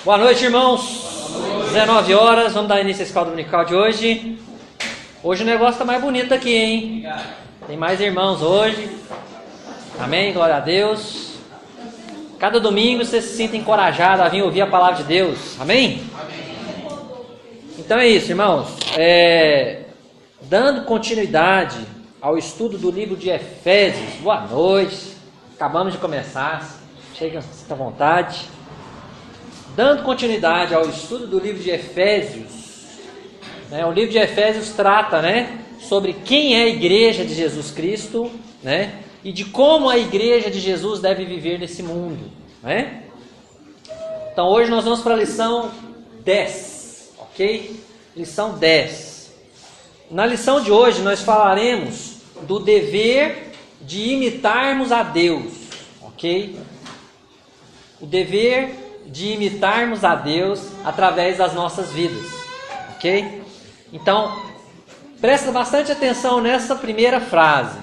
Boa noite, irmãos. 19 horas, vamos dar início à escola dominical de hoje. Hoje o negócio está mais bonito aqui, hein? Tem mais irmãos hoje. Amém, glória a Deus. Cada domingo você se sinta encorajado a vir ouvir a palavra de Deus. Amém? Então é isso, irmãos. Dando continuidade ao estudo do livro de Efésios. Boa noite. Acabamos de começar. Chega à vontade. Dando continuidade ao estudo do livro de Efésios, o livro de Efésios trata, sobre quem é a igreja de Jesus Cristo, e de como a igreja de Jesus deve viver nesse mundo, Então hoje nós vamos para a lição 10, ok? Lição 10. Na lição de hoje nós falaremos do dever de imitarmos a Deus, ok? O dever de imitarmos a Deus através das nossas vidas, ok? Então, presta bastante atenção nessa primeira frase.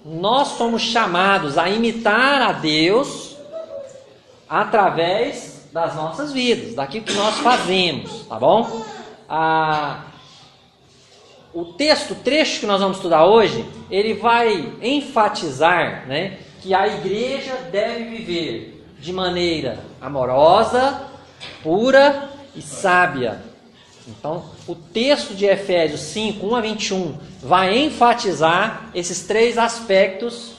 Nós somos chamados a imitar a Deus através das nossas vidas, daquilo que nós fazemos, tá bom? O trecho que nós vamos estudar hoje, ele vai enfatizar, que a igreja deve viver de maneira amorosa, pura e sábia. Então, o texto de Efésios 5, 1 a 21, vai enfatizar esses três aspectos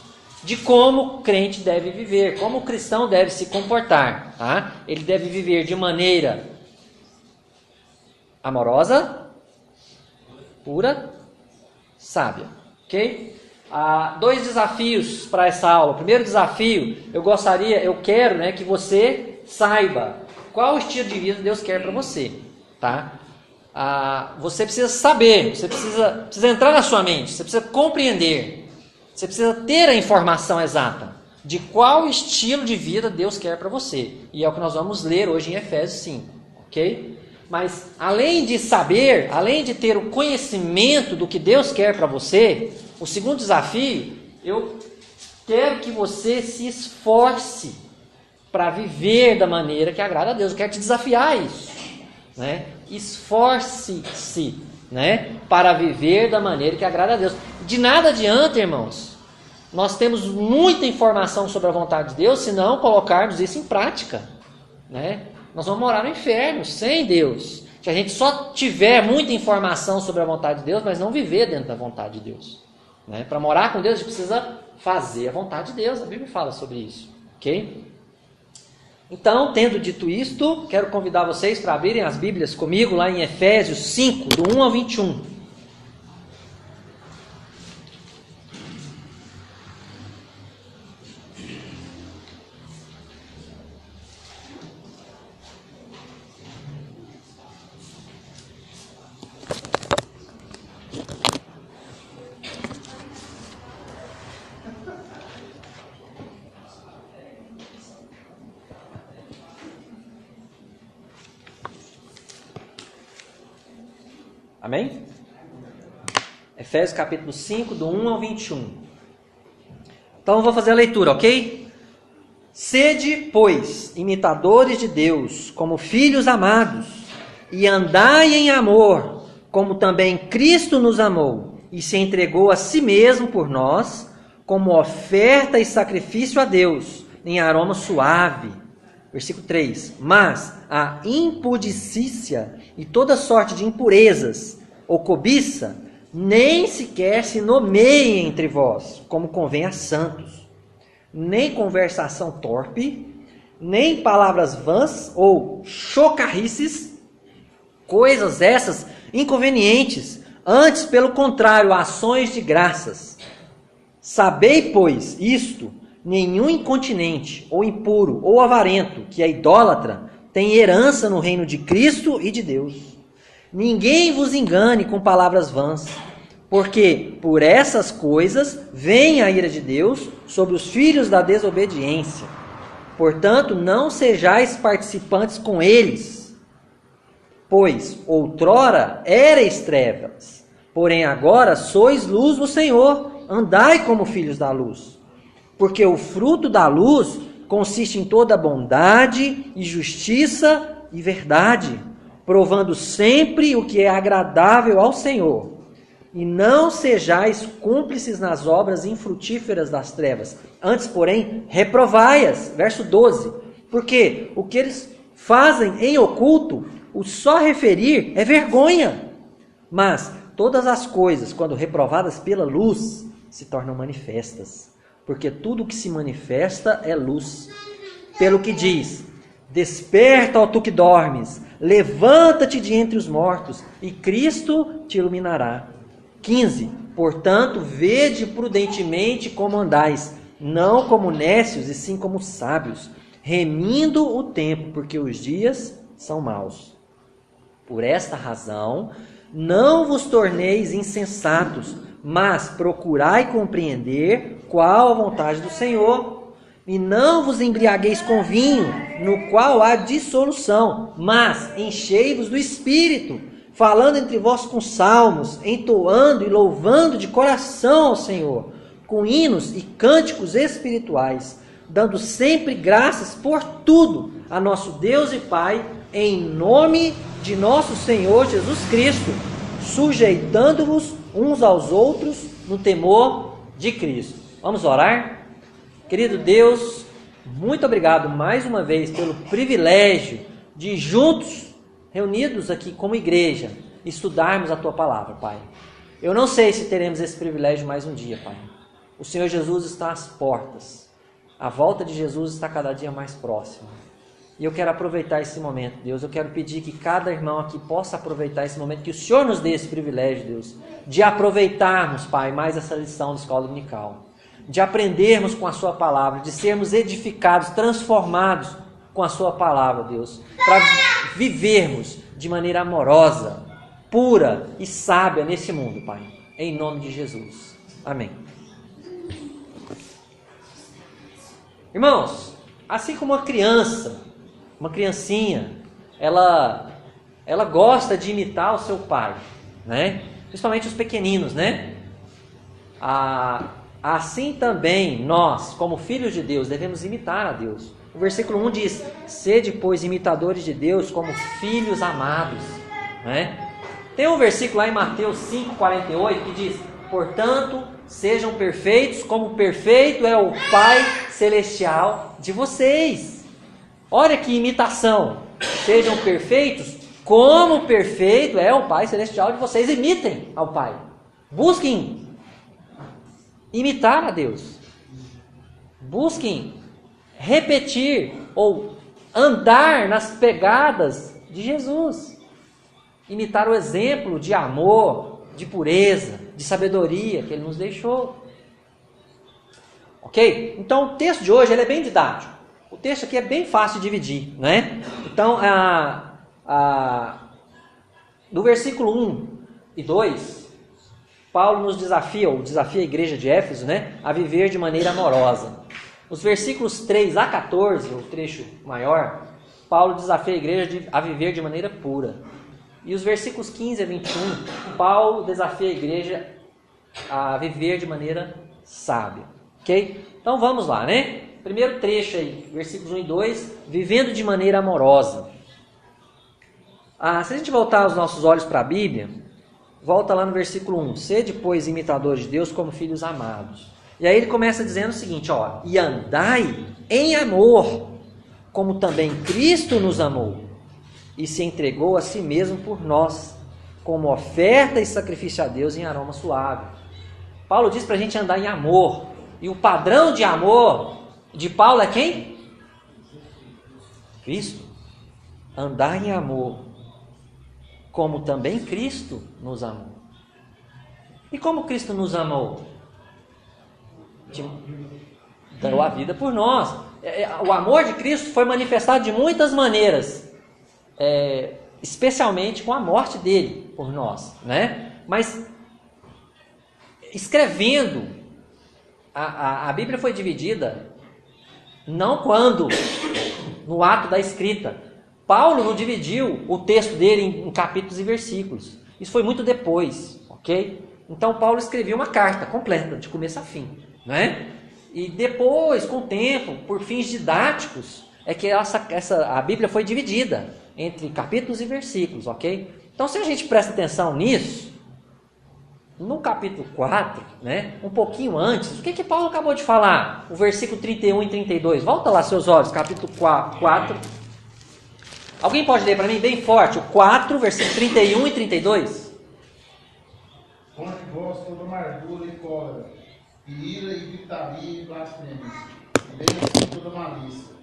de como o crente deve viver, como o cristão deve se comportar. Tá? Ele deve viver de maneira amorosa, pura, sábia. Ok? Há dois desafios para essa aula. O primeiro desafio, eu quero que você saiba qual o estilo de vida Deus quer para você, tá? Você precisa saber, você precisa entrar na sua mente, você precisa compreender, você precisa ter a informação exata de qual estilo de vida Deus quer para você. E é o que nós vamos ler hoje em Efésios 5, ok? Mas além de saber, além de ter o conhecimento do que Deus quer para você, o segundo desafio, eu quero que você se esforce para viver da maneira que agrada a Deus. Eu quero te desafiar a isso. Esforce-se, para viver da maneira que agrada a Deus. De nada adianta, irmãos, nós temos muita informação sobre a vontade de Deus se não colocarmos isso em prática. Nós vamos morar no inferno sem Deus. Se a gente só tiver muita informação sobre a vontade de Deus, mas não viver dentro da vontade de Deus. Para morar com Deus, a gente precisa fazer a vontade de Deus. A Bíblia fala sobre isso, ok? Então, tendo dito isto, quero convidar vocês para abrirem as Bíblias comigo lá em Efésios 5, do 1 ao 21. Amém? Efésios capítulo 5, do 1 ao 21. Então eu vou fazer a leitura, ok? Sede, pois, imitadores de Deus, como filhos amados, e andai em amor, como também Cristo nos amou, e se entregou a si mesmo por nós, como oferta e sacrifício a Deus, em aroma suave. Versículo 3. Mas a impudicícia e toda sorte de impurezas ou cobiça, nem sequer se nomeiem entre vós, como convém a santos. Nem conversação torpe, nem palavras vãs ou chocarrices, coisas essas inconvenientes, antes, pelo contrário, ações de graças. Sabei, pois, isto: nenhum incontinente, ou impuro, ou avarento, que é idólatra, tem herança no reino de Cristo e de Deus. Ninguém vos engane com palavras vãs, porque por essas coisas vem a ira de Deus sobre os filhos da desobediência. Portanto, não sejais participantes com eles, pois outrora erais trevas, porém agora sois luz no Senhor, andai como filhos da luz. Porque o fruto da luz consiste em toda bondade e justiça e verdade, provando sempre o que é agradável ao Senhor. E não sejais cúmplices nas obras infrutíferas das trevas. Antes, porém, reprovai-as. Verso 12. Porque o que eles fazem em oculto, o só referir é vergonha. Mas todas as coisas, quando reprovadas pela luz, se tornam manifestas. Porque tudo que se manifesta é luz. Pelo que diz: desperta, ó tu que dormes, levanta-te de entre os mortos, e Cristo te iluminará. 15. Portanto, vede prudentemente como andais, não como nécios, e sim como sábios, remindo o tempo, porque os dias são maus. Por esta razão, não vos torneis insensatos, mas procurai compreender qual a vontade do Senhor. E não vos embriagueis com vinho, no qual há dissolução, mas enchei-vos do Espírito, falando entre vós com salmos, entoando e louvando de coração ao Senhor, com hinos e cânticos espirituais, dando sempre graças por tudo a nosso Deus e Pai, em nome de nosso Senhor Jesus Cristo, sujeitando-vos uns aos outros no temor de Cristo. Vamos orar? Querido Deus, muito obrigado mais uma vez pelo privilégio de juntos, reunidos aqui como igreja, estudarmos a Tua Palavra, Pai. Eu não sei se teremos esse privilégio mais um dia, Pai. O Senhor Jesus está às portas. A volta de Jesus está cada dia mais próxima. E eu quero aproveitar esse momento, Deus. Eu quero pedir que cada irmão aqui possa aproveitar esse momento, que o Senhor nos dê esse privilégio, Deus, de aproveitarmos, Pai, mais essa lição da escola dominical. De aprendermos com a Sua Palavra, de sermos edificados, transformados com a Sua Palavra, Deus, para vivermos de maneira amorosa, pura e sábia nesse mundo, Pai. Em nome de Jesus. Amém. Irmãos, assim como uma criancinha, ela gosta de imitar o seu pai, né? Principalmente os pequeninos, né? Assim também nós, como filhos de Deus, devemos imitar a Deus. O versículo 1 diz: sede, pois, imitadores de Deus como filhos amados, né? Tem um versículo lá em Mateus 5,48 que diz: portanto, sejam perfeitos como perfeito é o Pai Celestial de vocês. Olha que imitação. Sejam perfeitos como perfeito é o Pai Celestial de vocês. Imitem ao Pai. Busquem imitar a Deus. Busquem repetir ou andar nas pegadas de Jesus. Imitar o exemplo de amor, de pureza, de sabedoria que Ele nos deixou. Ok? Então o texto de hoje ele é bem didático. O texto aqui é bem fácil de dividir, né? Então, no versículo 1 e 2, Paulo nos desafia a igreja de Éfeso, né, a viver de maneira amorosa. Os versículos 3 a 14, o trecho maior, Paulo desafia a igreja a viver de maneira pura. E os versículos 15 a 21, Paulo desafia a igreja a viver de maneira sábia. Ok? Então vamos lá, né? Primeiro trecho aí, versículos 1 e 2, vivendo de maneira amorosa. Se a gente voltar os nossos olhos para a Bíblia, volta lá no versículo 1. Sede, pois, imitadores de Deus como filhos amados. E aí ele começa dizendo o seguinte, ó: e andai em amor, como também Cristo nos amou, e se entregou a si mesmo por nós, como oferta e sacrifício a Deus em aroma suave. Paulo diz para a gente andar em amor. E o padrão de amor de Paulo é quem? Cristo. Andar em amor, como também Cristo nos amou. E como Cristo nos amou? Deu a vida por nós. O amor de Cristo foi manifestado de muitas maneiras, especialmente com a morte dele por nós, né? Mas escrevendo, a Bíblia foi dividida não quando no ato da escrita. Paulo não dividiu o texto dele em capítulos e versículos. Isso foi muito depois, ok? Então Paulo escreveu uma carta completa, de começo a fim, né? E depois, com o tempo, por fins didáticos, é que a Bíblia foi dividida entre capítulos e versículos, ok? Então, se a gente presta atenção nisso, no capítulo 4, né, um pouquinho antes, o que Paulo acabou de falar? O versículo 31 e 32. Volta lá seus olhos, capítulo 4. Alguém pode ler para mim bem forte? O 4, versículo 31 e 32. Conte vós toda amargura e cólera, e ira e gritaria e blasfêmias, e venha toda malícia.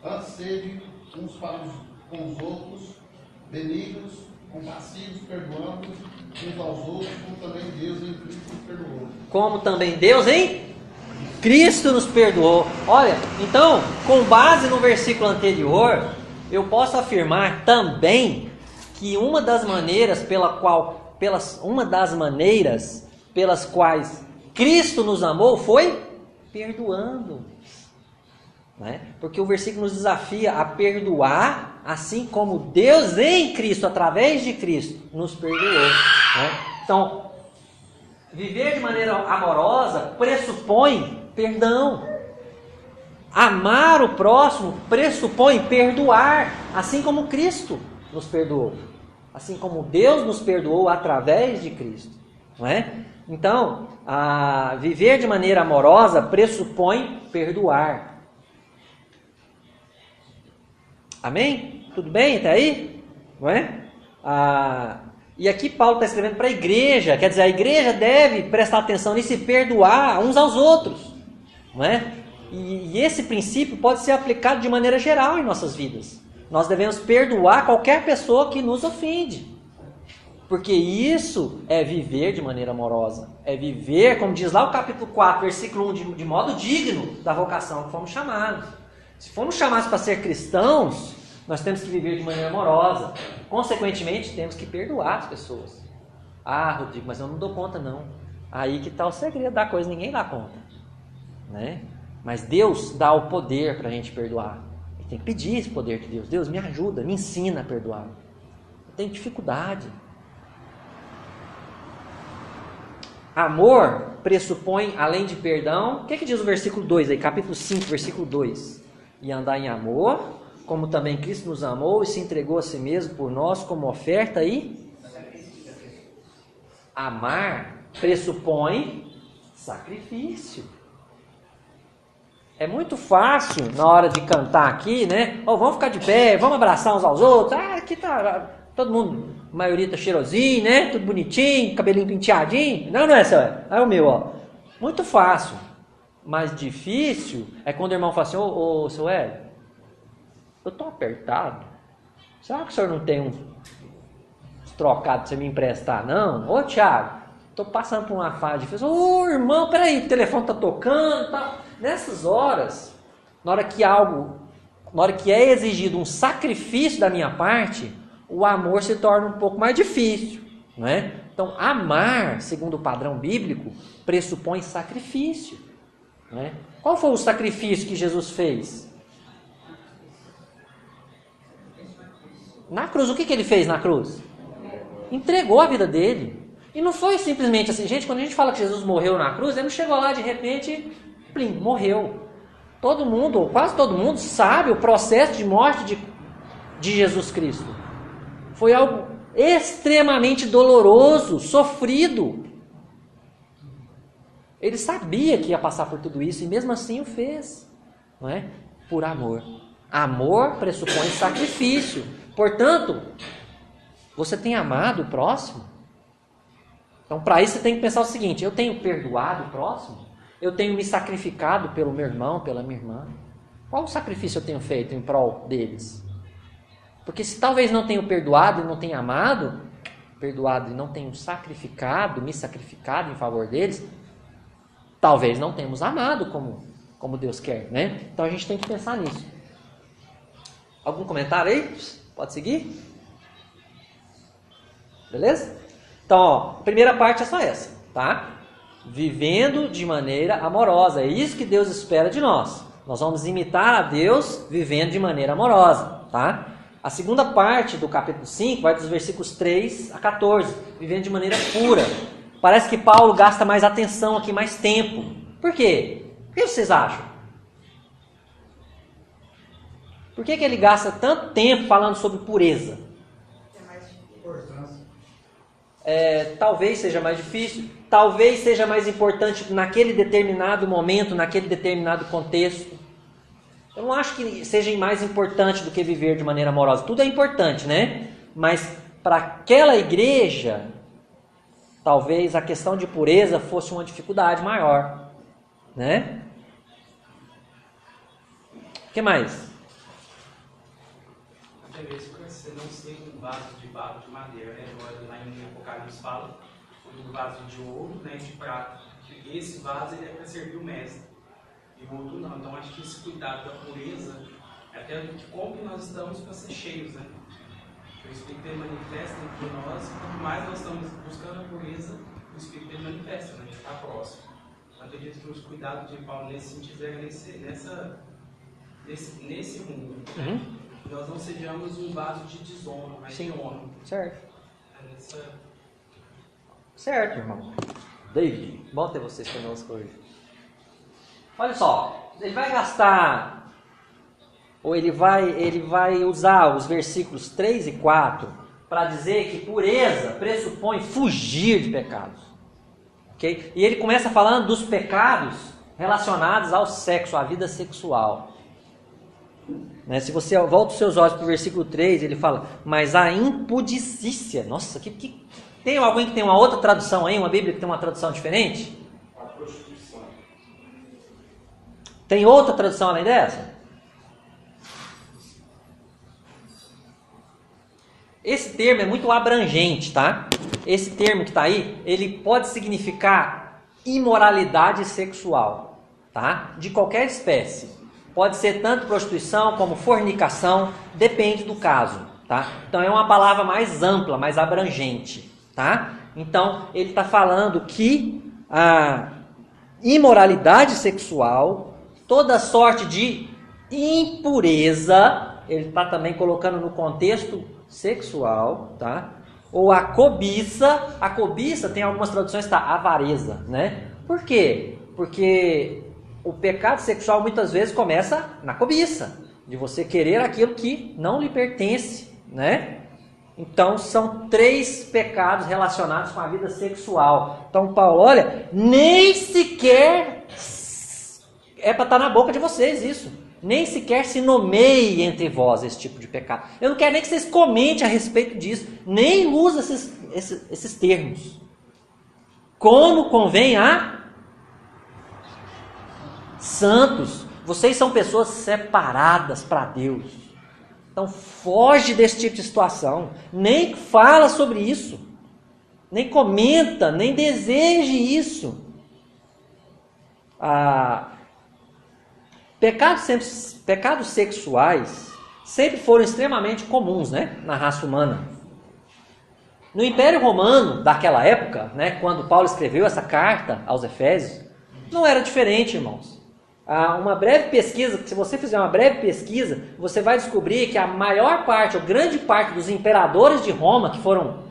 Antes sede uns para com os outros, benignos, compassivos, perdoando uns aos outros, como também Deus em Cristo nos perdoou. Como também Deus em Cristo nos perdoou. Olha, então, com base no versículo anterior, eu posso afirmar também que uma das maneiras pelas quais Cristo nos amou foi perdoando. Né? Porque o versículo nos desafia a perdoar, assim como Deus em Cristo, através de Cristo, nos perdoou. Né? Então, viver de maneira amorosa pressupõe perdão. Amar o próximo pressupõe perdoar, assim como Cristo nos perdoou. Assim como Deus nos perdoou através de Cristo. Não é? Então, viver de maneira amorosa pressupõe perdoar. Amém? Tudo bem até aí? Não é? E aqui Paulo está escrevendo para a igreja, quer dizer, a igreja deve prestar atenção nisso e perdoar uns aos outros. Não é? E esse princípio pode ser aplicado de maneira geral em nossas vidas. Nós devemos perdoar qualquer pessoa que nos ofende. Porque isso é viver de maneira amorosa. É viver, como diz lá o capítulo 4, versículo 1, de modo digno da vocação que fomos chamados. Se fomos chamados para ser cristãos, nós temos que viver de maneira amorosa. Consequentemente, temos que perdoar as pessoas. Rodrigo, mas eu não dou conta não. Aí que está o segredo da coisa, ninguém dá conta. Né? Mas Deus dá o poder para a gente perdoar. A gente tem que pedir esse poder de Deus. Deus, me ajuda, me ensina a perdoar. Eu tenho dificuldade. Amor pressupõe, além de perdão, o que diz o versículo 2 aí, capítulo 5, versículo 2? E andar em amor, como também Cristo nos amou e se entregou a si mesmo por nós como oferta e amar pressupõe sacrifício. É muito fácil na hora de cantar aqui, né? Vamos ficar de pé, vamos abraçar uns aos outros. Aqui tá todo mundo, a maioria tá cheirosinho, né? Tudo bonitinho, cabelinho penteadinho. Não é, seu? É o meu, ó. Muito fácil. Mais difícil é quando o irmão fala assim, ô seu Hélio, eu tô apertado. Será que o senhor não tem uns trocados pra você me emprestar, não? Ô Thiago, tô passando por uma fase difícil. Ô irmão, peraí, o telefone tá tocando, tá? Nessas horas, na hora que é exigido um sacrifício da minha parte, o amor se torna um pouco mais difícil, não é? Então, amar, segundo o padrão bíblico, pressupõe sacrifício. Não é? Qual foi o sacrifício que Jesus fez? Na cruz, o que ele fez na cruz? Entregou a vida dele. E não foi simplesmente assim, gente, quando a gente fala que Jesus morreu na cruz, ele não chegou lá de repente, plim, morreu. Todo mundo, ou quase todo mundo, sabe o processo de morte de Jesus Cristo. Foi algo extremamente doloroso, sofrido. Ele sabia que ia passar por tudo isso e mesmo assim o fez, não é? Por amor. Amor pressupõe sacrifício. Portanto, você tem amado o próximo? Então, para isso você tem que pensar o seguinte: eu tenho perdoado o próximo? Eu tenho me sacrificado pelo meu irmão, pela minha irmã? Qual o sacrifício eu tenho feito em prol deles? Porque se talvez não tenho perdoado e não tenho amado, perdoado e não tenho sacrificado, me sacrificado em favor deles, talvez não tenhamos amado como Deus quer, né? Então a gente tem que pensar nisso. Algum comentário aí? Pode seguir? Beleza? Então, ó, a primeira parte é só essa, tá? Vivendo de maneira amorosa. É isso que Deus espera de nós. Nós vamos imitar a Deus vivendo de maneira amorosa, tá? A segunda parte do capítulo 5 vai dos versículos 3 a 14. Vivendo de maneira pura. Parece que Paulo gasta mais atenção aqui, mais tempo. Por quê? O que vocês acham? Por que ele gasta tanto tempo falando sobre pureza? Talvez seja mais difícil, talvez seja mais importante naquele determinado momento, naquele determinado contexto. Eu não acho que seja mais importante do que viver de maneira amorosa. Tudo é importante, né? Mas para aquela igreja, talvez a questão de pureza fosse uma dificuldade maior, né? O que mais? Até mesmo você não ser um vaso de barro de madeira, né? Lá em Apocalipse fala um vaso de ouro, né, de prata. Esse vaso ele é para servir o mestre e o outro não. Então acho que esse cuidado da pureza é até de como nós estamos para ser cheios, né? O Espírito ele manifesta entre nós, quanto mais nós estamos buscando a pureza, o Espírito ele manifesta, né? Está próximo. Então, eu acredito que os cuidados de Paulo nesse sentido é nesse mundo. Uhum. Nós não sejamos um vaso de desonra, mas Sim. de honra. Certo. Certo, irmão. David, bom ter vocês conosco hoje. Olha só, ele vai gastar, ou ele vai usar os versículos 3 e 4 para dizer que pureza pressupõe fugir de pecados. Okay? E ele começa falando dos pecados relacionados ao sexo, à vida sexual. Né? Se você volta os seus olhos para o versículo 3, ele fala, mas a impudicícia. Nossa, tem alguém que tem uma outra tradução aí, uma Bíblia que tem uma tradução diferente? A prostituição. Tem outra tradução além dessa? Esse termo é muito abrangente, tá? Esse termo que está aí, ele pode significar imoralidade sexual, tá? De qualquer espécie. Pode ser tanto prostituição como fornicação, depende do caso, tá? Então é uma palavra mais ampla, mais abrangente, tá? Então ele está falando que a imoralidade sexual, toda sorte de impureza, ele está também colocando no contexto sexual, tá? Ou a cobiça tem algumas traduções, tá? Avareza, né? Por quê? Porque o pecado sexual muitas vezes começa na cobiça, de você querer aquilo que não lhe pertence, né? Então são 3 pecados relacionados com a vida sexual. Então Paulo, olha, nem sequer é para estar na boca de vocês isso. Nem sequer se nomeie entre vós esse tipo de pecado. Eu não quero nem que vocês comentem a respeito disso, nem use esses termos. Como convém a santos, vocês são pessoas separadas para Deus. Então foge desse tipo de situação. Nem fala sobre isso. Nem comenta, nem deseje isso. Pecados sexuais sempre foram extremamente comuns, né, na raça humana. No Império Romano daquela época, né, quando Paulo escreveu essa carta aos Efésios, não era diferente, irmãos. Uma breve pesquisa, se você fizer uma breve pesquisa, você vai descobrir que a maior parte, ou grande parte dos imperadores de Roma, que foram,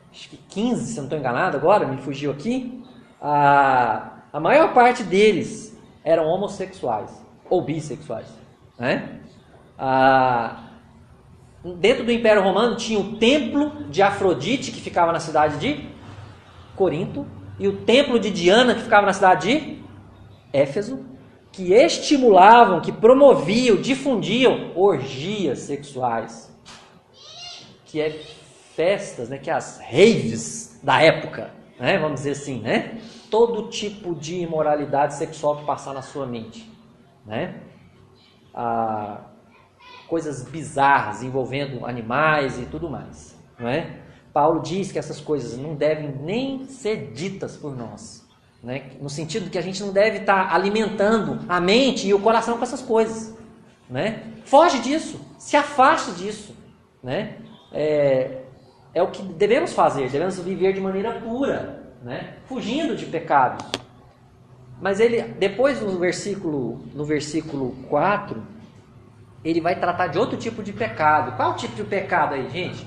acho que 15, se eu não estou enganado agora, me fugiu aqui, a maior parte deles eram homossexuais, ou bissexuais, né? Dentro do Império Romano tinha o templo de Afrodite, que ficava na cidade de Corinto, e o templo de Diana, que ficava na cidade de Éfeso, que estimulavam, que promoviam, difundiam orgias sexuais, que é festas, né, que é as raves da época, né, vamos dizer assim, né? Todo tipo de imoralidade sexual que passar na sua mente, né? Coisas bizarras envolvendo animais e tudo mais, não é? Paulo diz que essas coisas não devem nem ser ditas por nós. Né? No sentido que a gente não deve estar alimentando a mente e o coração com essas coisas, né? Foge disso, se afaste disso, né? É o que devemos fazer, devemos viver de maneira pura, né? Fugindo de pecados. Mas ele, depois no versículo 4, ele vai tratar de outro tipo de pecado. Qual tipo de pecado aí, gente?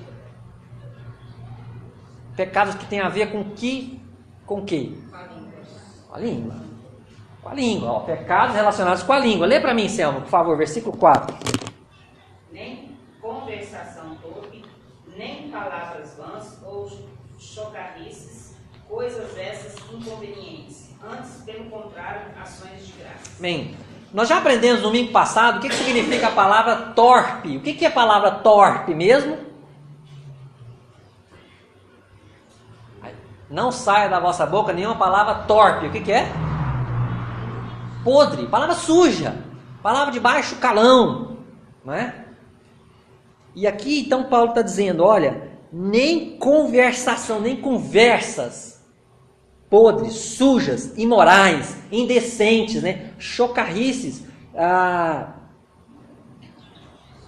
Pecados que tem a ver com que? Com que? A língua. Com a língua, ó, pecados relacionados com a língua. Lê para mim, Selma, por favor, versículo 4. Nem conversação torpe, nem palavras vãs ou chocarrices, coisas essas inconvenientes. Antes, pelo contrário, ações de graça. Amém. Nós já aprendemos no domingo passado o que significa a palavra torpe. O que é a palavra torpe mesmo? Não saia da vossa boca nenhuma palavra torpe. O que é? Podre, palavra suja, palavra de baixo calão, não é? E aqui então Paulo está dizendo, olha, nem conversação, nem conversas podres, sujas, imorais, indecentes, né? Chocarrices,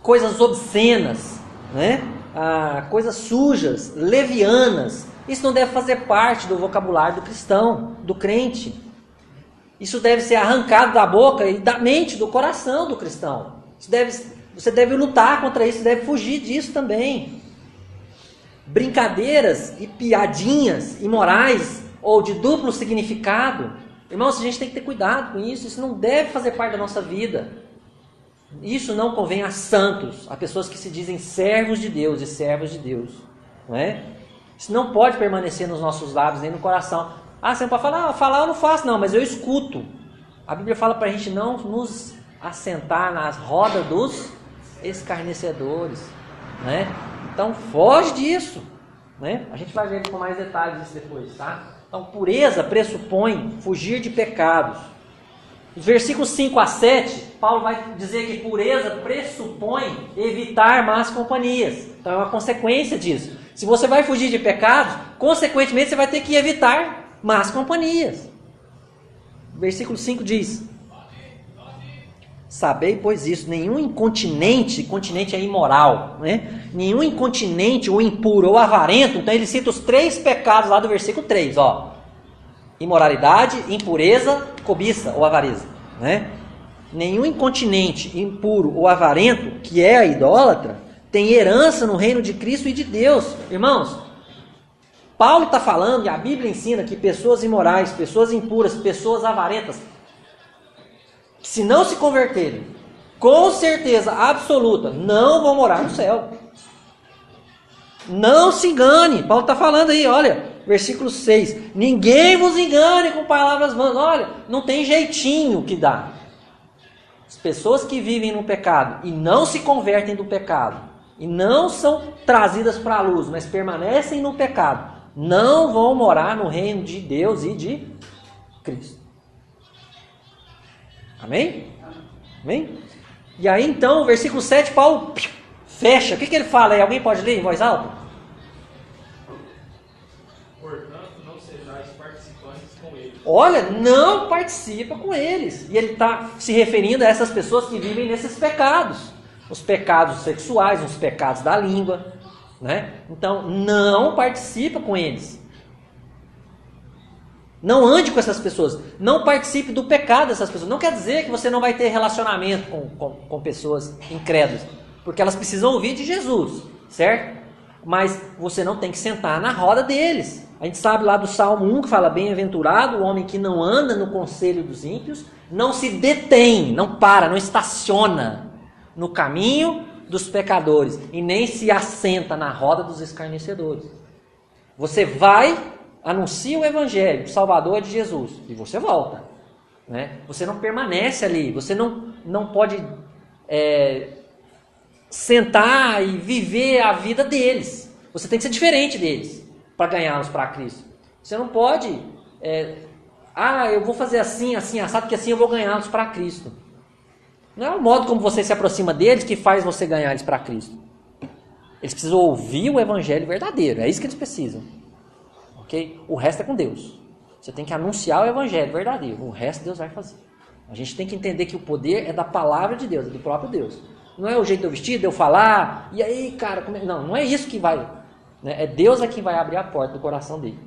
coisas obscenas, né? Coisas sujas, levianas. Isso não deve fazer parte do vocabulário do cristão, do crente. Isso deve ser arrancado da boca e da mente, do coração do cristão. Você deve lutar contra isso, deve fugir disso também. Brincadeiras e piadinhas imorais ou de duplo significado. Irmãos, a gente tem que ter cuidado com isso. Isso não deve fazer parte da nossa vida. Isso não convém a santos, a pessoas que se dizem servos de Deus e servas de Deus. Não é? Isso não pode permanecer nos nossos lábios nem no coração. Você não pode falar eu não faço não, mas eu escuto. A Bíblia fala para a gente não nos assentar nas rodas dos escarnecedores, né? Então foge disso, né? A gente vai ver com mais detalhes isso depois, tá? Então pureza pressupõe fugir de pecados. Os versículos 5 a 7, Paulo vai dizer que pureza pressupõe evitar más companhias. Então é uma consequência disso. Se você vai fugir de pecados, consequentemente você vai ter que evitar más companhias. Versículo 5 diz: sabei, pois isso, nenhum incontinente, continente é imoral, né? Nenhum incontinente ou impuro ou avarento, então ele cita os 3 pecados lá do versículo 3, ó. Imoralidade, impureza, cobiça ou avareza, né? Nenhum incontinente, impuro ou avarento, que é a idólatra, tem herança no reino de Cristo e de Deus. Irmãos, Paulo está falando, e a Bíblia ensina, que pessoas imorais, pessoas impuras, pessoas avarentas, se não se converterem, com certeza absoluta, não vão morar no céu. Não se engane. Paulo está falando aí, olha, versículo 6. Ninguém vos engane com palavras vãs. Olha, não tem jeitinho que dá. As pessoas que vivem no pecado e não se convertem do pecado, e não são trazidas para a luz, mas permanecem no pecado, não vão morar no reino de Deus e de Cristo. Amém? Amém? E aí então, o versículo 7, Paulo fecha. O que ele fala aí? Alguém pode ler em voz alta? Portanto, não sejais participantes com eles. Olha, não participa com eles. E ele está se referindo a essas pessoas que vivem nesses pecados. Os pecados sexuais, os pecados da língua, né? Então, não participa com eles. Não ande com essas pessoas. Não participe do pecado dessas pessoas. Não quer dizer que você não vai ter relacionamento com pessoas incrédulas, porque elas precisam ouvir de Jesus, certo? Mas você não tem que sentar na roda deles. A gente sabe lá do Salmo 1 que fala: bem-aventurado o homem que não anda no conselho dos ímpios, não se detém, não para, não estaciona no caminho dos pecadores e nem se assenta na roda dos escarnecedores. Você vai, anuncia o evangelho, o Salvador de Jesus, e você volta, né? Você não permanece ali, você não pode sentar e viver a vida deles. Você tem que ser diferente deles para ganhá-los para Cristo. Você não pode eu vou fazer assim, assim, assado, porque assim eu vou ganhá-los para Cristo. Não é o modo como você se aproxima deles que faz você ganhar eles para Cristo. Eles precisam ouvir o evangelho verdadeiro, é isso que eles precisam. Okay? O resto é com Deus. Você tem que anunciar o evangelho verdadeiro. O resto Deus vai fazer. A gente tem que entender que o poder é da palavra de Deus, é do próprio Deus. Não é o jeito de eu vestir, de eu falar. E aí, cara, não é isso que vai. Né? É Deus quem vai abrir a porta do coração dele.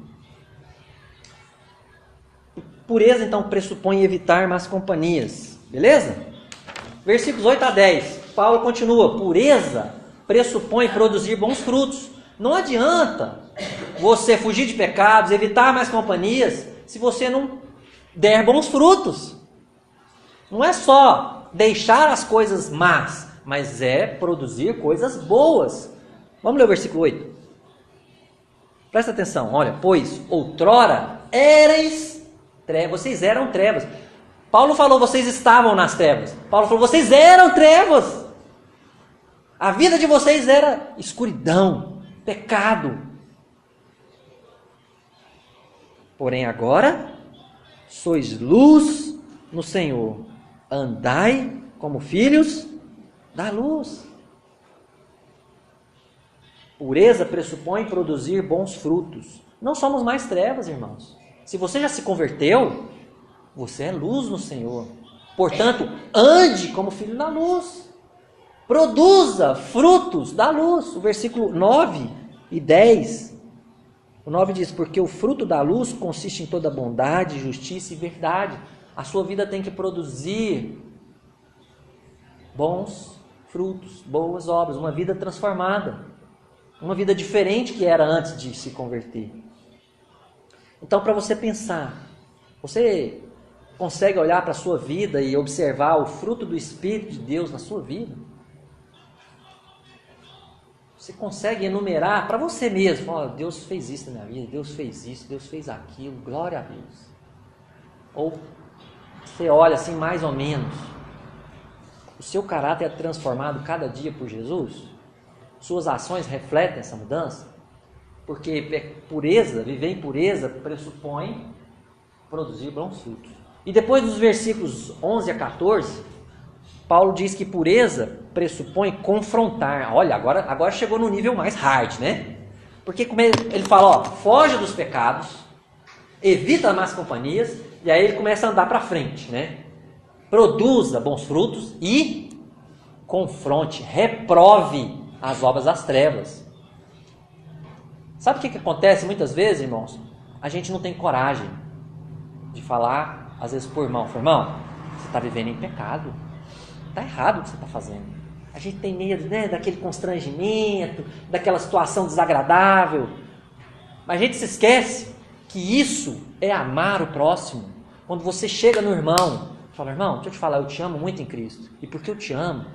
Pureza, então, pressupõe evitar más companhias. Beleza? Versículos 8 a 10. Paulo continua. Pureza pressupõe produzir bons frutos. Não adianta você fugir de pecados, evitar mais companhias, se você não der bons frutos. Não é só deixar as coisas más, mas é produzir coisas boas. Vamos ler o versículo 8. Presta atenção, olha. Pois outrora éreis trevas, vocês eram trevas. Paulo falou, vocês estavam nas trevas. Paulo falou, vocês eram trevas. A vida de vocês era escuridão, pecado. Porém agora sois luz no Senhor. Andai como filhos da luz. Pureza pressupõe produzir bons frutos. Não somos mais trevas, irmãos. Se você já se converteu, você é luz no Senhor. Portanto, ande como filho da luz. Produza frutos da luz. O versículo 9 e 10. O 9 diz, porque o fruto da luz consiste em toda bondade, justiça e verdade. A sua vida tem que produzir bons frutos, boas obras, uma vida transformada. Uma vida diferente que era antes de se converter. Então, para você pensar, você consegue olhar para a sua vida e observar o fruto do Espírito de Deus na sua vida? Você consegue enumerar para você mesmo, oh, Deus fez isso na minha vida, Deus fez isso, Deus fez aquilo, glória a Deus. Ou você olha assim mais ou menos, o seu caráter é transformado cada dia por Jesus? Suas ações refletem essa mudança? Porque pureza, viver em pureza, pressupõe produzir bons frutos. E depois dos versículos 11 a 14, Paulo diz que pureza pressupõe confrontar. Olha, agora chegou no nível mais hard, né? Porque como ele fala, ó, foge dos pecados, evita más companhias, e aí ele começa a andar para frente, né? Produza bons frutos e confronte, reprove as obras das trevas. Sabe o que acontece muitas vezes, irmãos? A gente não tem coragem de falar, às vezes, por irmão, você está vivendo em pecado. Está errado o que você está fazendo. A gente tem medo, né, daquele constrangimento, daquela situação desagradável. Mas a gente se esquece que isso é amar o próximo. Quando você chega no irmão, fala, irmão, deixa eu te falar, eu te amo muito em Cristo. E porque eu te amo,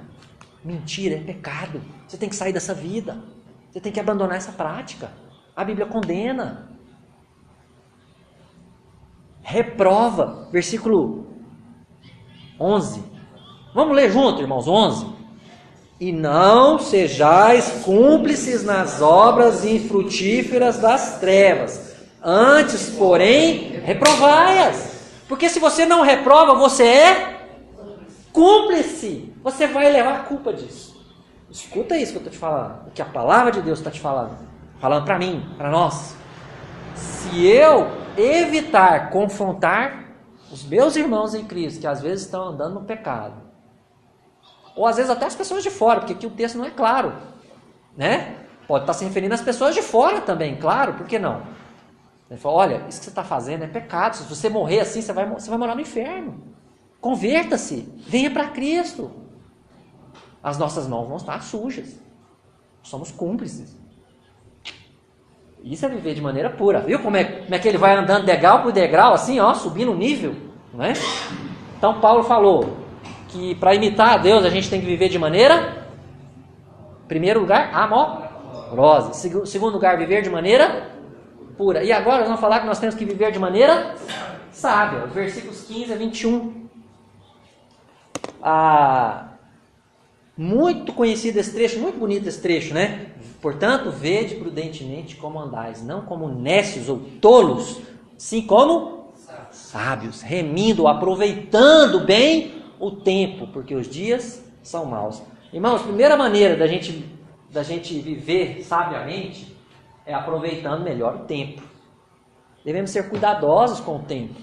mentira, é pecado. Você tem que sair dessa vida. Você tem que abandonar essa prática. A Bíblia condena. Reprova. Versículo 11. Vamos ler junto, irmãos, 11. E não sejais cúmplices nas obras infrutíferas das trevas. Antes, porém, reprovai-as. Porque se você não reprova, você é cúmplice. Você vai levar a culpa disso. Escuta isso que eu estou te falando. O que a palavra de Deus está te falando. Falando para mim, para nós. Se eu evitar confrontar os meus irmãos em Cristo, que às vezes estão andando no pecado, ou às vezes até as pessoas de fora, porque aqui o texto não é claro, né? Pode estar se referindo às pessoas de fora também, claro, por que não? Ele fala, olha, isso que você está fazendo é pecado, se você morrer assim, você vai morar no inferno. Converta-se, venha para Cristo. As nossas mãos vão estar sujas. Somos cúmplices. Isso é viver de maneira pura. Viu como é que ele vai andando degrau por degrau, assim, ó, subindo o nível? Não é? Então Paulo falou que para imitar a Deus a gente tem que viver de maneira, em primeiro lugar, amorosa. Em segundo lugar, viver de maneira pura. E agora nós vamos falar que nós temos que viver de maneira sábia. Os versículos 15 a 21. Muito conhecido esse trecho, muito bonito esse trecho, né? Portanto, vede prudentemente como andais, não como nécios ou tolos, sim como sábios, remindo, aproveitando bem o tempo, porque os dias são maus. Irmãos, a primeira maneira da gente viver sabiamente é aproveitando melhor o tempo. Devemos ser cuidadosos com o tempo.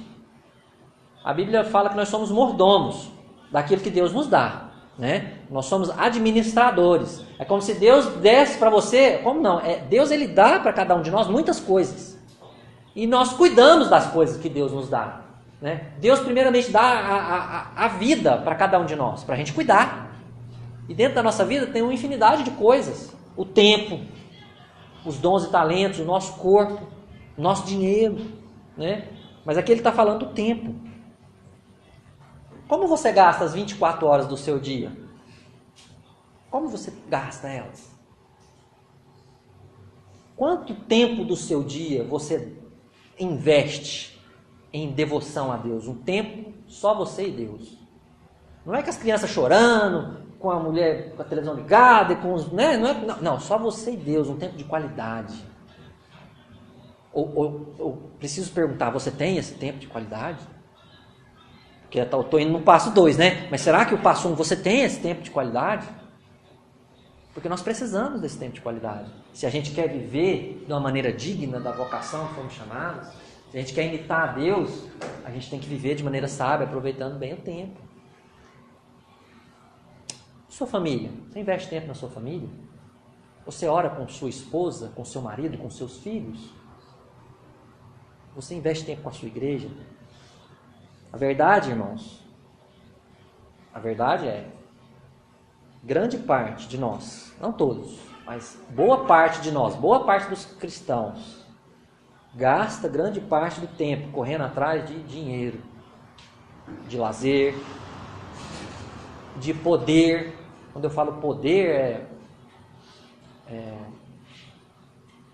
A Bíblia fala que nós somos mordomos daquilo que Deus nos dá. Né? Nós somos administradores. É como se Deus desse para você. Como não? Deus ele dá para cada um de nós muitas coisas. E nós cuidamos das coisas que Deus nos dá. Né? Deus primeiramente dá a vida para cada um de nós, para a gente cuidar. E dentro da nossa vida tem uma infinidade de coisas. O tempo, os dons e talentos, o nosso corpo, o nosso dinheiro. Né? Mas aqui ele está falando do tempo. Como você gasta as 24 horas do seu dia? Como você gasta elas? Quanto tempo do seu dia você investe em devoção a Deus? Um tempo só você e Deus. Não é com as crianças chorando, com a mulher com a televisão ligada, com os, né? Não, só você e Deus, um tempo de qualidade. Ou preciso perguntar, você tem esse tempo de qualidade? Porque eu estou indo no passo 2, né? Mas será que o passo 1, você tem esse tempo de qualidade? Porque nós precisamos desse tempo de qualidade. Se a gente quer viver de uma maneira digna da vocação que fomos chamados, se a gente quer imitar a Deus, a gente tem que viver de maneira sábia, aproveitando bem o tempo. Sua família, você investe tempo na sua família? Você ora com sua esposa, com seu marido, com seus filhos? Você investe tempo com a sua igreja? A verdade, irmãos, a verdade é, grande parte de nós, não todos, mas boa parte de nós, boa parte dos cristãos, gasta grande parte do tempo correndo atrás de dinheiro, de lazer, de poder. Quando eu falo poder,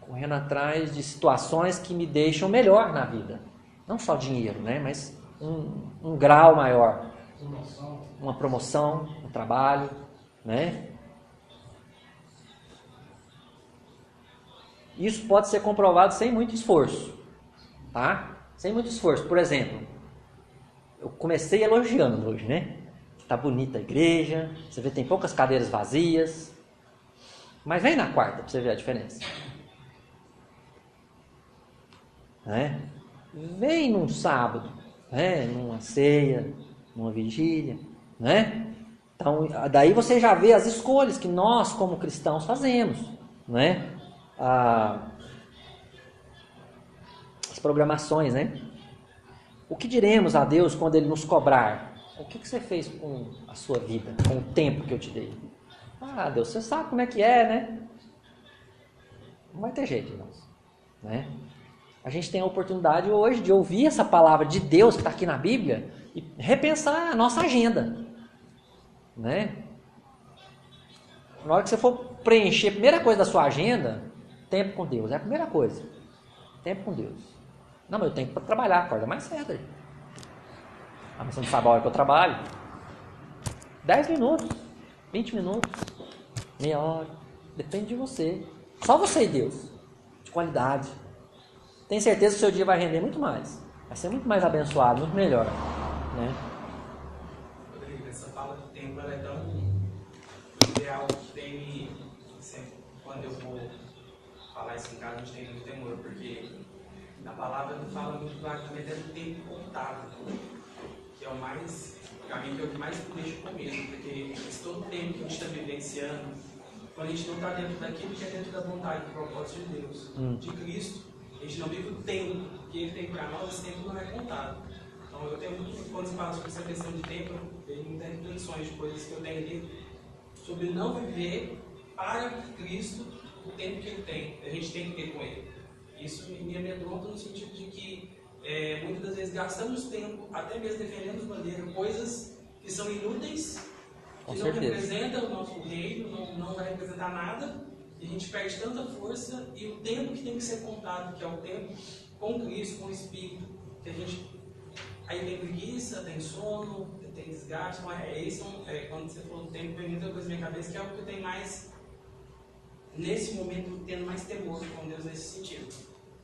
correndo atrás de situações que me deixam melhor na vida. Não só dinheiro, né? Mas um grau maior. Uma promoção, um trabalho, né? Isso pode ser comprovado sem muito esforço, tá? Sem muito esforço. Por exemplo, eu comecei elogiando hoje, né? Tá bonita a igreja, você vê tem poucas cadeiras vazias. Mas vem na quarta para você ver a diferença. Né? Vem num sábado, né? Numa ceia, numa vigília, né? Então, daí você já vê as escolhas que nós, como cristãos, fazemos, né? As programações, né? O que diremos a Deus quando Ele nos cobrar? O que você fez com a sua vida, com o tempo que eu te dei? Ah, Deus, você sabe como é que é, né? Não vai ter jeito, irmãos, né? A gente tem a oportunidade hoje de ouvir essa palavra de Deus que está aqui na Bíblia e repensar a nossa agenda, né? Na hora que você for preencher a primeira coisa da sua agenda, tempo com Deus, é a primeira coisa. Tempo com Deus. Não, mas eu tenho que trabalhar, acorda mais cedo aí. Ah, mas você não sabe a hora que eu trabalho? 10 minutos, 20 minutos, meia hora, depende de você. Só você e Deus, de qualidade. Tenho certeza que o seu dia vai render muito mais. Vai ser muito mais abençoado, muito melhor, né? Rodrigo, essa fala de tempo ela é tão ideal que tem sempre, quando eu vou falar isso em casa, a gente tem muito temor, porque na palavra não fala muito claro também do tempo contado, que é o mais, para mim, que é o que mais me deixa com medo, porque todo o tempo que a gente está vivenciando, quando a gente não está dentro daquilo que é dentro da vontade, do propósito de Deus, de Cristo, a gente não vive o tempo que Ele tem para nós, esse tempo não é contado. Então, eu tenho muito, quando se fala sobre essa questão de tempo, eu tenho muitas reflexões de coisas que eu tenho ali sobre não viver para Cristo o tempo que Ele tem, a gente tem que ter com Ele. Isso me amedronta no sentido de que muitas das vezes gastamos tempo, até mesmo defendendo os bandeiros, coisas que são inúteis, que não representam o nosso reino, não vai representar nada, e a gente perde tanta força, e o tempo que tem que ser contado, que é o tempo com Cristo, com o Espírito, que a gente aí tem preguiça, tem sono, tem desgaste. Então, quando você falou do tempo, vem muita coisa na minha cabeça, que é o que eu tenho mais, nesse momento, tendo mais temor com Deus nesse sentido.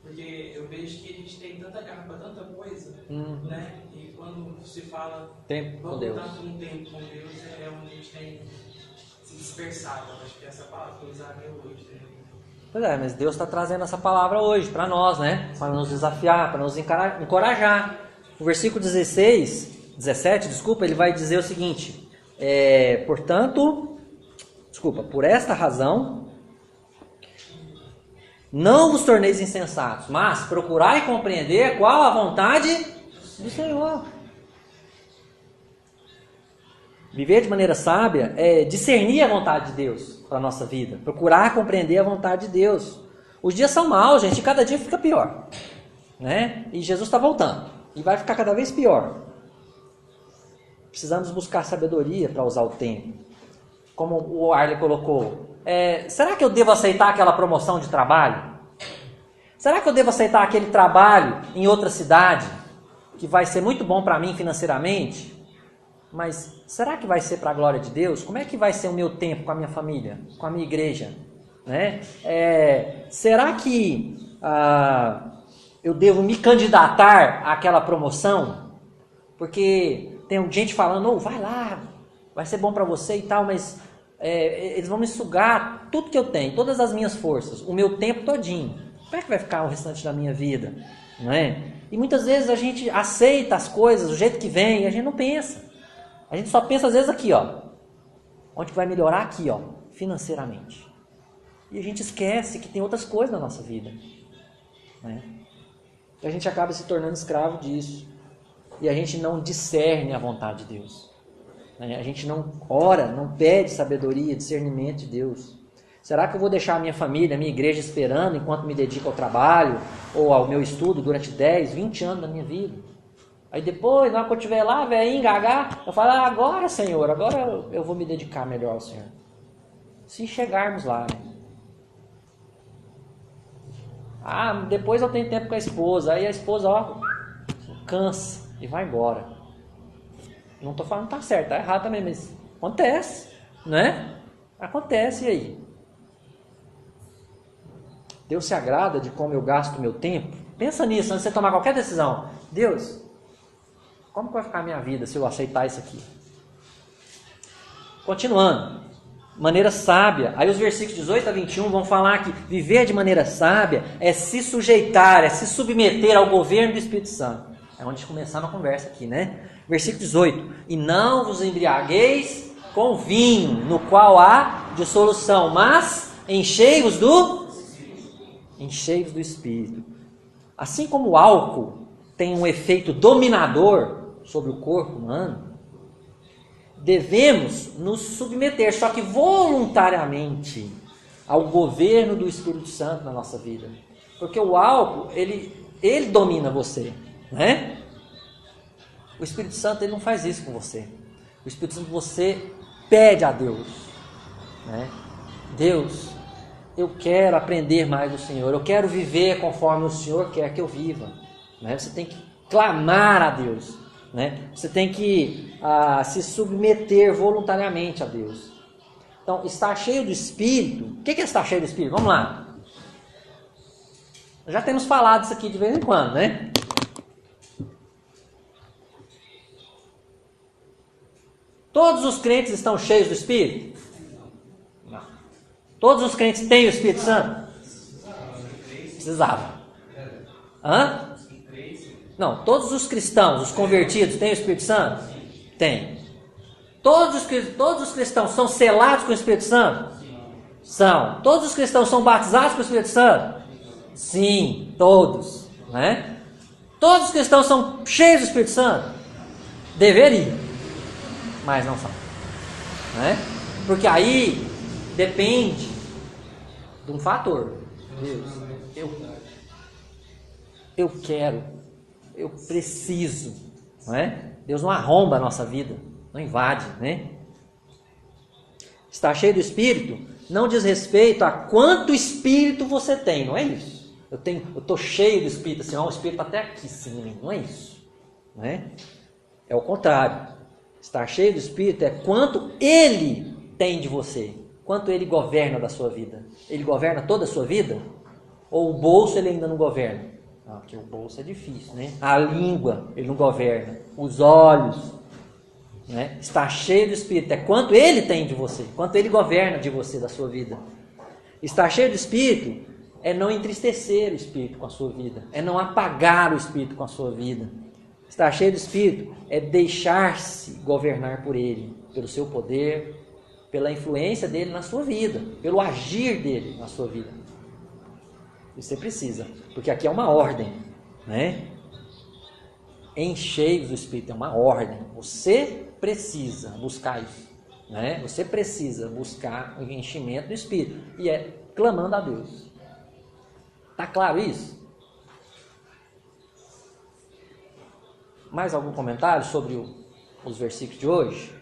Porque eu vejo que a gente tem tanta garra para tanta coisa, né? E quando se fala tempo com Deus, vamos estar um tempo com Deus, é onde a gente tem se dispersado. Eu acho que essa palavra que eu usaria hoje, né? Pois é, mas Deus está trazendo essa palavra hoje para nós, né? Para nos desafiar, para nos encorajar. O versículo 17, ele vai dizer o seguinte: por esta razão, não vos torneis insensatos, mas procurai compreender qual a vontade do Senhor. Viver de maneira sábia é discernir a vontade de Deus para a nossa vida. Procurar compreender a vontade de Deus. Os dias são maus, gente, e cada dia fica pior, né? E Jesus está voltando. E vai ficar cada vez pior. Precisamos buscar sabedoria para usar o tempo. Como o Arley colocou, será que eu devo aceitar aquela promoção de trabalho? Será que eu devo aceitar aquele trabalho em outra cidade, que vai ser muito bom para mim financeiramente? Mas será que vai ser para a glória de Deus? Como é que vai ser o meu tempo com a minha família, com a minha igreja? Né? Será que eu devo me candidatar àquela promoção? Porque tem gente falando, vai lá, vai ser bom para você e tal, mas eles vão me sugar tudo que eu tenho, todas as minhas forças, o meu tempo todinho. Como é que vai ficar o restante da minha vida? Não é? E muitas vezes a gente aceita as coisas do jeito que vem e a gente não pensa. A gente só pensa às vezes aqui, ó, onde que vai melhorar aqui, ó, financeiramente. E a gente esquece que tem outras coisas na nossa vida. Né? E a gente acaba se tornando escravo disso. E a gente não discerne a vontade de Deus. Né? A gente não ora, não pede sabedoria, discernimento de Deus. Será que eu vou deixar a minha família, a minha igreja esperando enquanto me dedico ao trabalho ou ao meu estudo durante 10, 20 anos da minha vida? Aí depois, na hora que eu estiver lá, velho, engagar, eu falo, agora, Senhor, agora eu vou me dedicar melhor ao Senhor. Se chegarmos lá, né? Depois eu tenho tempo com a esposa. Aí a esposa, ó, cansa e vai embora. Não estou falando que tá certo, tá errado também, mas acontece, né? Acontece, e aí? Deus se agrada de como eu gasto o meu tempo? Pensa nisso antes de você tomar qualquer decisão. Deus, como que vai ficar a minha vida se eu aceitar isso aqui? Continuando. Maneira sábia. Aí os versículos 18 a 21 vão falar que viver de maneira sábia é se sujeitar, é se submeter ao governo do Espírito Santo. É onde começamos a conversa aqui, né? Versículo 18. E não vos embriagueis com vinho, no qual há dissolução, mas enchei-vos do Espírito. Assim como o álcool tem um efeito dominador sobre o corpo humano, devemos nos submeter, só que voluntariamente, ao governo do Espírito Santo na nossa vida. Porque o álcool, ele domina você, né? O Espírito Santo, ele não faz isso com você. O Espírito Santo, você pede a Deus, né? Deus, eu quero aprender mais do Senhor, eu quero viver conforme o Senhor quer que eu viva, né? Você tem que clamar a Deus, né? Você tem que se submeter voluntariamente a Deus. Então, estar cheio do Espírito. O que é estar cheio do Espírito? Vamos lá. Já temos falado isso aqui de vez em quando, né? Todos os crentes estão cheios do Espírito? Não. Todos os crentes têm o Espírito Santo? Precisava. Hã? Não, todos os cristãos, os convertidos, têm o Espírito Santo? Tem. Todos os cristãos são selados com o Espírito Santo? São. Todos os cristãos são batizados com o Espírito Santo? Sim, todos. Né? Todos os cristãos são cheios do Espírito Santo? Deveriam, mas não são. Né? Porque aí depende de um fator. Deus, eu quero, eu preciso, não é? Deus não arromba a nossa vida, não invade, né? Estar cheio do Espírito não diz respeito a quanto Espírito você tem, não é isso. Eu estou cheio do Espírito, assim, o Espírito está até aqui, sim, não é isso, não é? É o contrário. Estar cheio do Espírito é quanto Ele tem de você, quanto Ele governa da sua vida. Ele governa toda a sua vida? Ou o bolso Ele ainda não governa? Não, porque o bolso é difícil, né? A língua Ele não governa, os olhos, né? Estar cheio do Espírito é quanto Ele tem de você, quanto Ele governa de você, da sua vida. Estar cheio do Espírito é não entristecer o Espírito com a sua vida, é não apagar o Espírito com a sua vida. Estar cheio do Espírito é deixar-se governar por Ele, pelo seu poder, pela influência dele na sua vida, pelo agir dele na sua vida. Você precisa, porque aqui é uma ordem, né? Enchei-vos do Espírito, é uma ordem. Você precisa buscar isso, né? Você precisa buscar o enchimento do Espírito, e é clamando a Deus. Tá claro isso? Mais algum comentário sobre os versículos de hoje?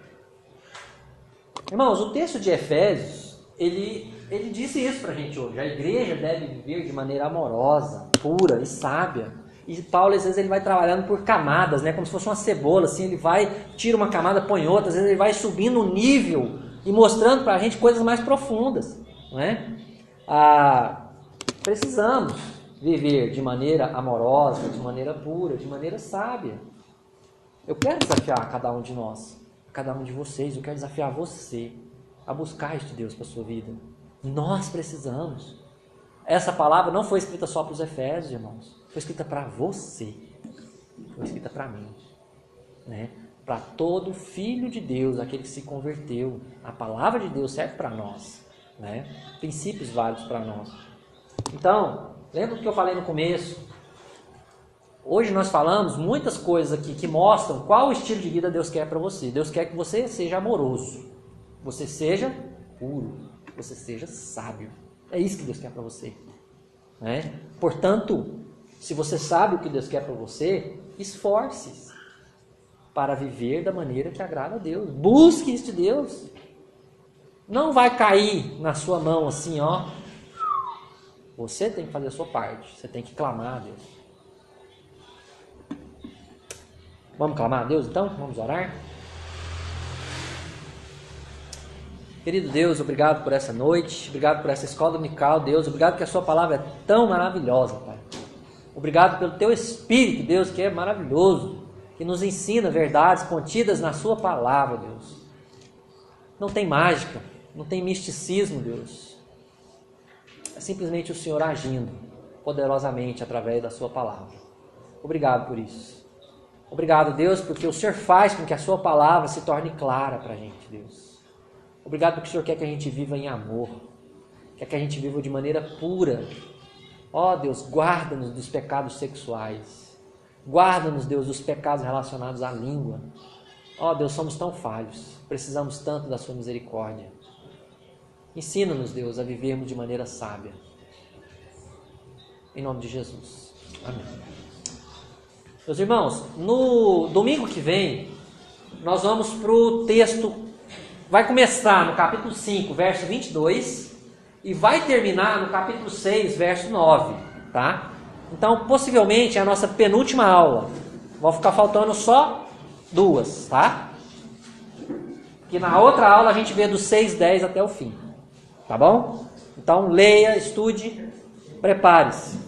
Irmãos, o texto de Efésios, ele disse isso para a gente hoje. A igreja deve viver de maneira amorosa, pura e sábia. E Paulo, às vezes, ele vai trabalhando por camadas, né? Como se fosse uma cebola, assim. Ele tira uma camada, põe outra. Às vezes ele vai subindo o nível e mostrando para a gente coisas mais profundas, não é? Precisamos viver de maneira amorosa, de maneira pura, de maneira sábia. Eu quero desafiar cada um de nós, cada um de vocês. Eu quero desafiar você a buscar este Deus para a sua vida. Nós precisamos. Essa palavra não foi escrita só para os Efésios, irmãos. Foi escrita para você. Foi escrita para mim, né? Para todo filho de Deus, aquele que se converteu. A palavra de Deus serve para nós, né? Princípios válidos para nós. Então, lembra do que eu falei no começo? Hoje nós falamos muitas coisas aqui que mostram qual o estilo de vida Deus quer para você. Deus quer que você seja amoroso, você seja puro, você seja sábio. É isso que Deus quer para você, né? Portanto, se você sabe o que Deus quer para você, esforce-se para viver da maneira que agrada a Deus. Busque isso de Deus. Não vai cair na sua mão assim, ó. Você tem que fazer a sua parte. Você tem que clamar a Deus. Vamos clamar a Deus então? Vamos orar? Querido Deus, obrigado por essa noite. Obrigado por essa escola dominical, Deus. Obrigado que a sua palavra é tão maravilhosa, Pai. Obrigado pelo teu Espírito, Deus, que é maravilhoso, que nos ensina verdades contidas na sua palavra, Deus. Não tem mágica, não tem misticismo, Deus. É simplesmente o Senhor agindo poderosamente através da sua palavra. Obrigado por isso. Obrigado, Deus, porque o Senhor faz com que a sua palavra se torne clara para a gente, Deus. Obrigado porque o Senhor quer que a gente viva em amor, quer que a gente viva de maneira pura. Ó Deus, guarda-nos dos pecados sexuais. Guarda-nos, Deus, dos pecados relacionados à língua. Ó Deus, somos tão falhos. Precisamos tanto da sua misericórdia. Ensina-nos, Deus, a vivermos de maneira sábia. Em nome de Jesus. Amém. Meus irmãos, no domingo que vem, nós vamos para o texto. Vai começar no capítulo 5, verso 22. E vai terminar no capítulo 6, verso 9, tá? Então, possivelmente, é a nossa penúltima aula. Vão ficar faltando só 2, tá? Que na outra aula a gente vê do 6:10 até o fim, tá bom? Então, leia, estude, prepare-se.